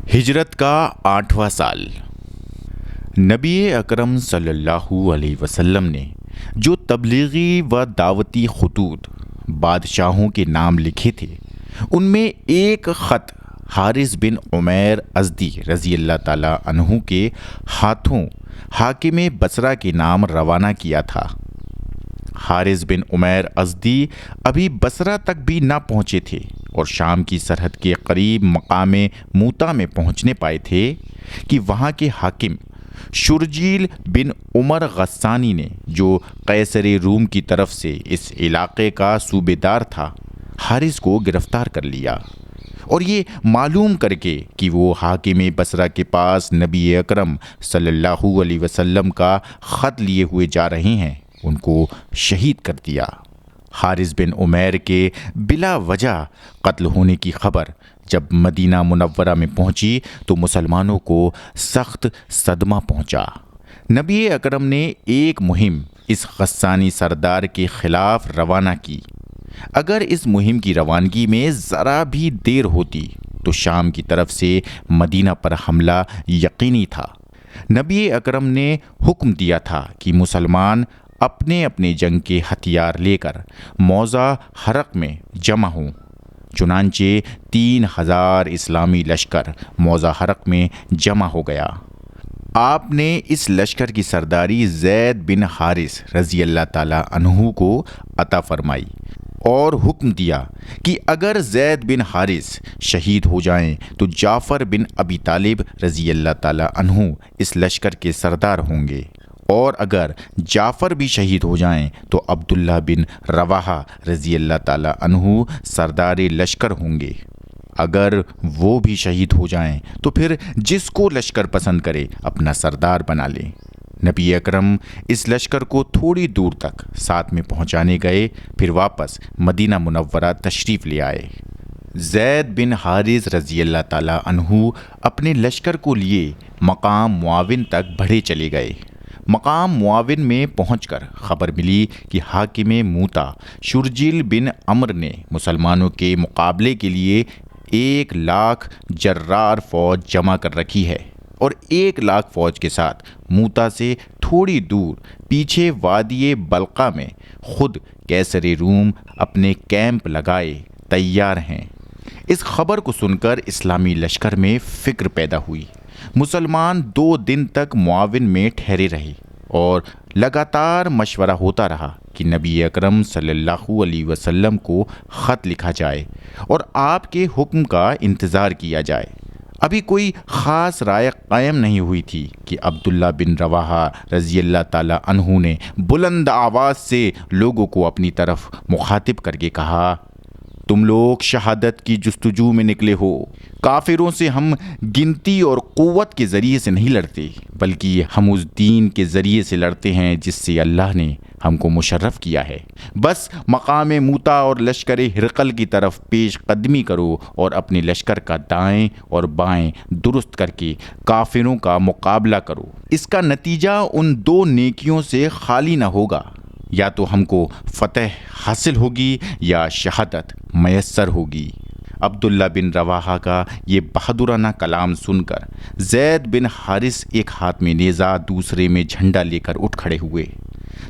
ہجرت کا 8واں سال۔ نبی اکرم صلی اللہ علیہ وسلم نے جو تبلیغی و دعوتی خطوط بادشاہوں کے نام لکھے تھے، ان میں ایک خط حارث بن عمیر ازدی رضی اللہ تعالیٰ عنہ کے ہاتھوں حاکم بصرہ کے نام روانہ کیا تھا۔ حارث بن عمیر ازدی ابھی بصرہ تک بھی نہ پہنچے تھے اور شام کی سرحد کے قریب مقام موتا میں پہنچنے پائے تھے کہ وہاں کے حاکم شرجیل بن عمر غسانی نے، جو قیصر روم کی طرف سے اس علاقے کا صوبے دار تھا، حارث کو گرفتار کر لیا اور یہ معلوم کر کے کہ وہ حاکم بصرہ کے پاس نبی اکرم صلی اللہ علیہ وسلم کا خط لیے ہوئے جا رہے ہیں، ان کو شہید کر دیا۔ حارث بن عمیر کے بلا وجہ قتل ہونے کی خبر جب مدینہ منورہ میں پہنچی تو مسلمانوں کو سخت صدمہ پہنچا۔ نبی اکرم نے ایک مہم اس غسانی سردار کے خلاف روانہ کی۔ اگر اس مہم کی روانگی میں ذرا بھی دیر ہوتی تو شام کی طرف سے مدینہ پر حملہ یقینی تھا۔ نبی اکرم نے حکم دیا تھا کہ مسلمان اپنے اپنے جنگ کے ہتھیار لے کر موضع حرق میں جمع ہوں۔ چنانچہ 3000 اسلامی لشکر موضع حرق میں جمع ہو گیا۔ آپ نے اس لشکر کی سرداری زید بن حارث رضی اللہ تعالیٰ عنہ کو عطا فرمائی اور حکم دیا کہ اگر زید بن حارث شہید ہو جائیں تو جعفر بن ابی طالب رضی اللہ تعالیٰ عنہ اس لشکر کے سردار ہوں گے، اور اگر جعفر بھی شہید ہو جائیں تو عبداللہ بن رواحہ رضی اللہ تعالیٰ عنہ سردار لشکر ہوں گے۔ اگر وہ بھی شہید ہو جائیں تو پھر جس کو لشکر پسند کرے اپنا سردار بنا لے۔ نبی اکرم اس لشکر کو تھوڑی دور تک ساتھ میں پہنچانے گئے، پھر واپس مدینہ منورہ تشریف لے آئے۔ زید بن حارث رضی اللہ تعالیٰ عنہ اپنے لشکر کو لیے مقام معاون تک بڑھے چلے گئے۔ مقام معاون میں پہنچ کر خبر ملی کہ حاکم موتا شرجیل بن عمر نے مسلمانوں کے مقابلے کے لیے 1,00,000 جرار فوج جمع کر رکھی ہے اور 1,00,000 فوج کے ساتھ موتا سے تھوڑی دور پیچھے وادی بلقا میں خود قیصر روم اپنے کیمپ لگائے تیار ہیں۔ اس خبر کو سن کر اسلامی لشکر میں فکر پیدا ہوئی۔ مسلمان 2 دن تک معاون میں ٹھہرے رہے اور لگاتار مشورہ ہوتا رہا کہ نبی اکرم صلی اللہ علیہ وسلم کو خط لکھا جائے اور آپ کے حکم کا انتظار کیا جائے۔ ابھی کوئی خاص رائے قائم نہیں ہوئی تھی کہ عبداللہ بن رواحہ رضی اللہ تعالیٰ عنہ نے بلند آواز سے لوگوں کو اپنی طرف مخاطب کر کے کہا، تم لوگ شہادت کی جستجو میں نکلے ہو۔ کافروں سے ہم گنتی اور قوت کے ذریعے سے نہیں لڑتے، بلکہ ہم اس دین کے ذریعے سے لڑتے ہیں جس سے اللہ نے ہم کو مشرف کیا ہے۔ بس مقام موتا اور لشکر ہرقل کی طرف پیش قدمی کرو اور اپنے لشکر کا دائیں اور بائیں درست کر کے کافروں کا مقابلہ کرو۔ اس کا نتیجہ ان 2 نیکیوں سے خالی نہ ہوگا، یا تو ہم کو فتح حاصل ہوگی یا شہادت میسر ہوگی۔ عبداللہ بن رواحہ کا یہ بہادرانہ کلام سن کر زید بن حارث ایک ہاتھ میں نیزہ دوسرے میں جھنڈا لے کر اٹھ کھڑے ہوئے۔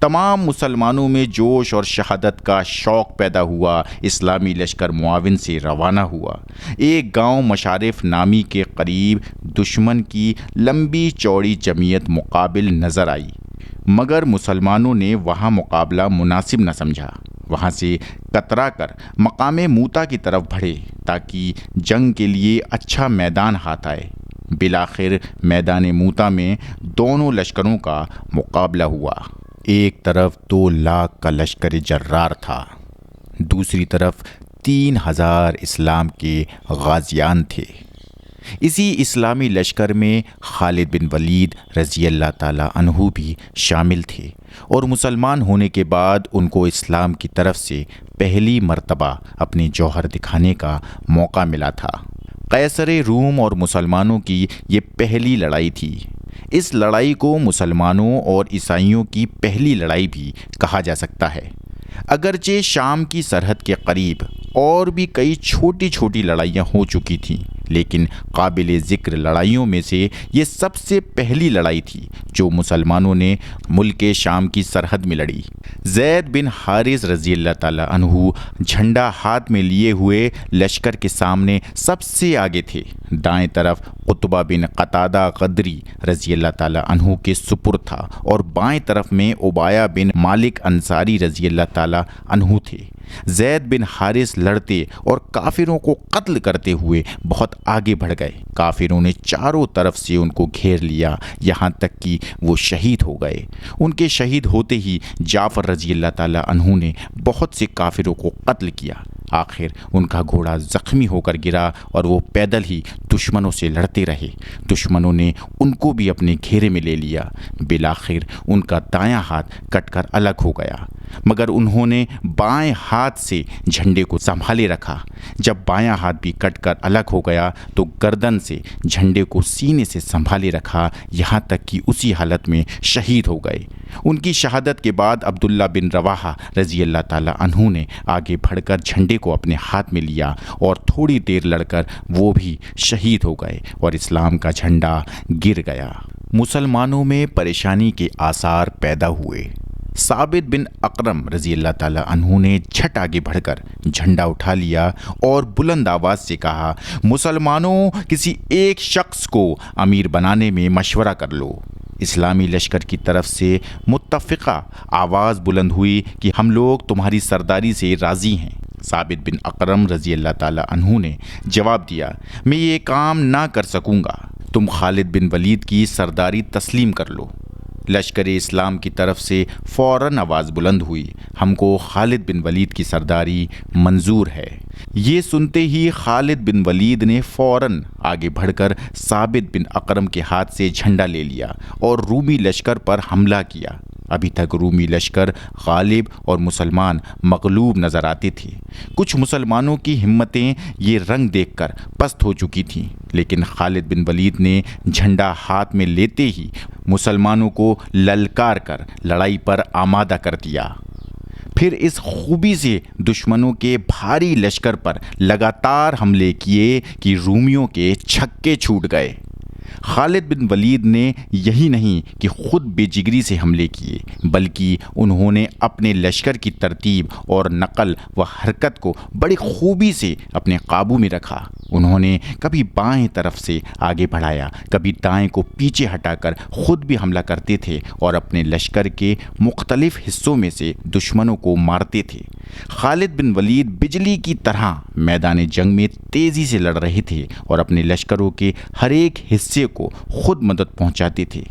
تمام مسلمانوں میں جوش اور شہادت کا شوق پیدا ہوا۔ اسلامی لشکر معاون سے روانہ ہوا۔ ایک گاؤں مشارف نامی کے قریب دشمن کی لمبی چوڑی جمعیت مقابل نظر آئی، مگر مسلمانوں نے وہاں مقابلہ مناسب نہ سمجھا۔ وہاں سے کترا کر مقام موتا کی طرف بڑھے تاکہ جنگ کے لیے اچھا میدان ہاتھ آئے۔ بالآخر میدان موتا میں دونوں لشکروں کا مقابلہ ہوا۔ ایک طرف 2,00,000 کا لشکر جرار تھا، دوسری طرف 3000 اسلام کے غازیان تھے۔ اسی اسلامی لشکر میں خالد بن ولید رضی اللہ تعالیٰ عنہ بھی شامل تھے اور مسلمان ہونے کے بعد ان کو اسلام کی طرف سے پہلی مرتبہ اپنے جوہر دکھانے کا موقع ملا تھا۔ قیصر روم اور مسلمانوں کی یہ پہلی لڑائی تھی۔ اس لڑائی کو مسلمانوں اور عیسائیوں کی پہلی لڑائی بھی کہا جا سکتا ہے۔ اگرچہ شام کی سرحد کے قریب اور بھی کئی چھوٹی چھوٹی لڑائیاں ہو چکی تھیں، لیکن قابل ذکر لڑائیوں میں سے یہ سب سے پہلی لڑائی تھی جو مسلمانوں نے ملک شام کی سرحد میں لڑی۔ زید بن حارث رضی اللہ تعالیٰ عنہ جھنڈا ہاتھ میں لیے ہوئے لشکر کے سامنے سب سے آگے تھے۔ دائیں طرف قطبہ بن قتادہ غدری رضی اللہ تعالیٰ عنہ کے سپرد تھا اور بائیں طرف میں عبایہ بن مالک انصاری رضی اللہ تعالیٰ عنہ تھے۔ زید بن حارث لڑتے اور کافروں کو قتل کرتے ہوئے بہت آگے بڑھ گئے۔ کافروں نے چاروں طرف سے ان کو گھیر لیا، یہاں تک کہ وہ شہید ہو گئے۔ ان کے شہید ہوتے ہی جعفر رضی اللہ تعالیٰ عنہ نے بہت سے کافروں کو قتل کیا۔ آخر ان کا گھوڑا زخمی ہو کر گرا اور وہ پیدل ہی دشمنوں سے لڑتے رہے۔ دشمنوں نے ان کو بھی اپنے گھیرے میں لے لیا۔ بالآخر ان کا دایاں ہاتھ کٹ کر الگ ہو گیا، مگر انہوں نے بائیں ہاتھ سے جھنڈے کو سنبھالے رکھا۔ جب بایاں ہاتھ بھی کٹ کر الگ ہو گیا تو گردن سے جھنڈے کو سینے سے سنبھالے رکھا، یہاں تک کہ اسی حالت میں شہید ہو گئے۔ ان کی شہادت کے بعد عبداللہ بن رواحہ رضی اللہ تعالیٰ عنہ نے آگے بڑھ کر جھنڈے کو اپنے ہاتھ میں لیا اور تھوڑی دیر لڑ کر وہ بھی شہید ہو گئے اور اسلام کا جھنڈا گر گیا۔ مسلمانوں میں پریشانی کے آثار پیدا ہوئے۔ ثابت بن اقرم رضی اللہ تعالیٰ عنہ نے جھٹ آگے بڑھ کر جھنڈا اٹھا لیا اور بلند آواز سے کہا، مسلمانوں، کسی ایک شخص کو امیر بنانے میں مشورہ کر لو۔ اسلامی لشکر کی طرف سے متفقہ آواز بلند ہوئی کہ ہم لوگ تمہاری سرداری سے راضی ہیں۔ ثابت بن اقرم رضی اللہ تعالیٰ عنہ نے جواب دیا، میں یہ کام نہ کر سکوں گا، تم خالد بن ولید کی سرداری تسلیم کر لو۔ لشکر اسلام کی طرف سے فوراً آواز بلند ہوئی، ہم کو خالد بن ولید کی سرداری منظور ہے۔ یہ سنتے ہی خالد بن ولید نے فوراً آگے بڑھ کر ثابت بن اقرم کے ہاتھ سے جھنڈا لے لیا اور رومی لشکر پر حملہ کیا۔ ابھی تک رومی لشکر غالب اور مسلمان مغلوب نظر آتے تھے۔ کچھ مسلمانوں کی ہمتیں یہ رنگ دیکھ کر پست ہو چکی تھیں، لیکن خالد بن ولید نے جھنڈا ہاتھ میں لیتے ہی مسلمانوں کو للکار کر لڑائی پر آمادہ کر دیا۔ پھر اس خوبی سے دشمنوں کے بھاری لشکر پر لگاتار حملے کیے کہ رومیوں کے چھکے چھوٹ گئے۔ خالد بن ولید نے یہی نہیں کہ خود بے جگری سے حملے کیے، بلکہ انہوں نے اپنے لشکر کی ترتیب اور نقل و حرکت کو بڑی خوبی سے اپنے قابو میں رکھا۔ انہوں نے کبھی بائیں طرف سے آگے بڑھایا، کبھی دائیں کو پیچھے ہٹا کر خود بھی حملہ کرتے تھے اور اپنے لشکر کے مختلف حصوں میں سے دشمنوں کو مارتے تھے۔ خالد بن ولید بجلی کی طرح میدان جنگ میں تیزی سے لڑ رہے تھے اور اپنے لشکروں کے ہر ایک حصے کو خود مدد پہنچاتے تھے۔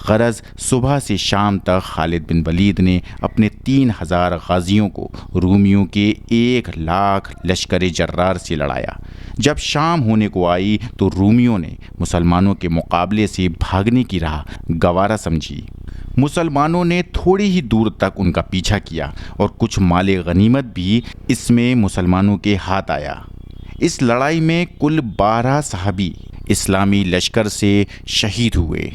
غرض صبح سے شام تک خالد بن ولید نے اپنے 3000 غازیوں کو رومیوں کے 1,00,000 لشکر جرار سے لڑایا۔ جب شام ہونے کو آئی تو رومیوں نے مسلمانوں کے مقابلے سے بھاگنے کی راہ گوارا سمجھی۔ مسلمانوں نے تھوڑی ہی دور تک ان کا پیچھا کیا اور کچھ مال غنیمت بھی اس میں مسلمانوں کے ہاتھ آیا۔ اس لڑائی میں کل 12 صحابی اسلامی لشکر سے شہید ہوئے۔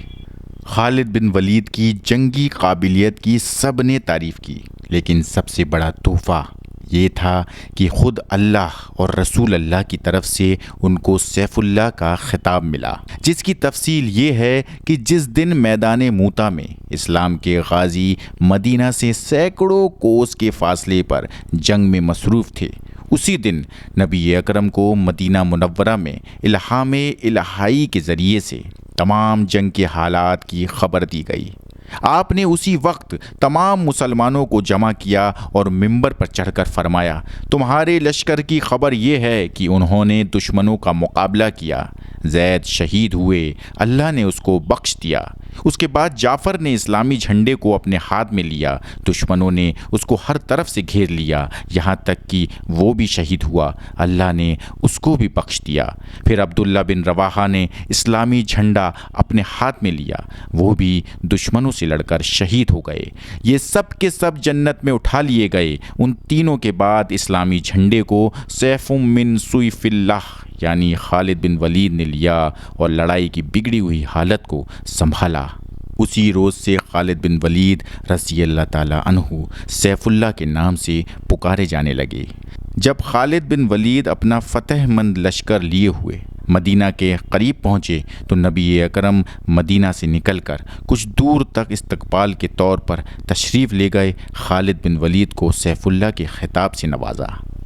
خالد بن ولید کی جنگی قابلیت کی سب نے تعریف کی، لیکن سب سے بڑا تحفہ یہ تھا کہ خود اللہ اور رسول اللہ کی طرف سے ان کو سیف اللہ کا خطاب ملا، جس کی تفصیل یہ ہے کہ جس دن میدان موتا میں اسلام کے غازی مدینہ سے سینکڑوں کوس کے فاصلے پر جنگ میں مصروف تھے، اسی دن نبی اکرم کو مدینہ منورہ میں الہام الہی کے ذریعے سے تمام جنگ کے حالات کی خبر دی گئی۔ آپ نے اسی وقت تمام مسلمانوں کو جمع کیا اور منبر پر چڑھ کر فرمایا، تمہارے لشکر کی خبر یہ ہے کہ انہوں نے دشمنوں کا مقابلہ کیا، زید شہید ہوئے، اللہ نے اس کو بخش دیا۔ اس کے بعد جعفر نے اسلامی جھنڈے کو اپنے ہاتھ میں لیا، دشمنوں نے اس کو ہر طرف سے گھیر لیا، یہاں تک کہ وہ بھی شہید ہوا، اللہ نے اس کو بھی بخش دیا۔ پھر عبداللہ بن رواحہ نے اسلامی جھنڈا اپنے ہاتھ میں لیا، وہ بھی دشمنوں سے لڑ کر شہید ہو گئے۔ یہ سب کے سب جنت میں اٹھا لیے گئے۔ ان تینوں کے بعد اسلامی جھنڈے کو سیف من سیف اللہ یعنی خالد بن ولید نے لیا اور لڑائی کی بگڑی ہوئی حالت کو سنبھالا۔ اسی روز سے خالد بن ولید رضی اللہ تعالیٰ عنہ سیف اللہ کے نام سے پکارے جانے لگے۔ جب خالد بن ولید اپنا فتح مند لشکر لیے ہوئے مدینہ کے قریب پہنچے تو نبی اکرم مدینہ سے نکل کر کچھ دور تک استقبال کے طور پر تشریف لے گئے۔ خالد بن ولید کو سیف اللہ کے خطاب سے نوازا۔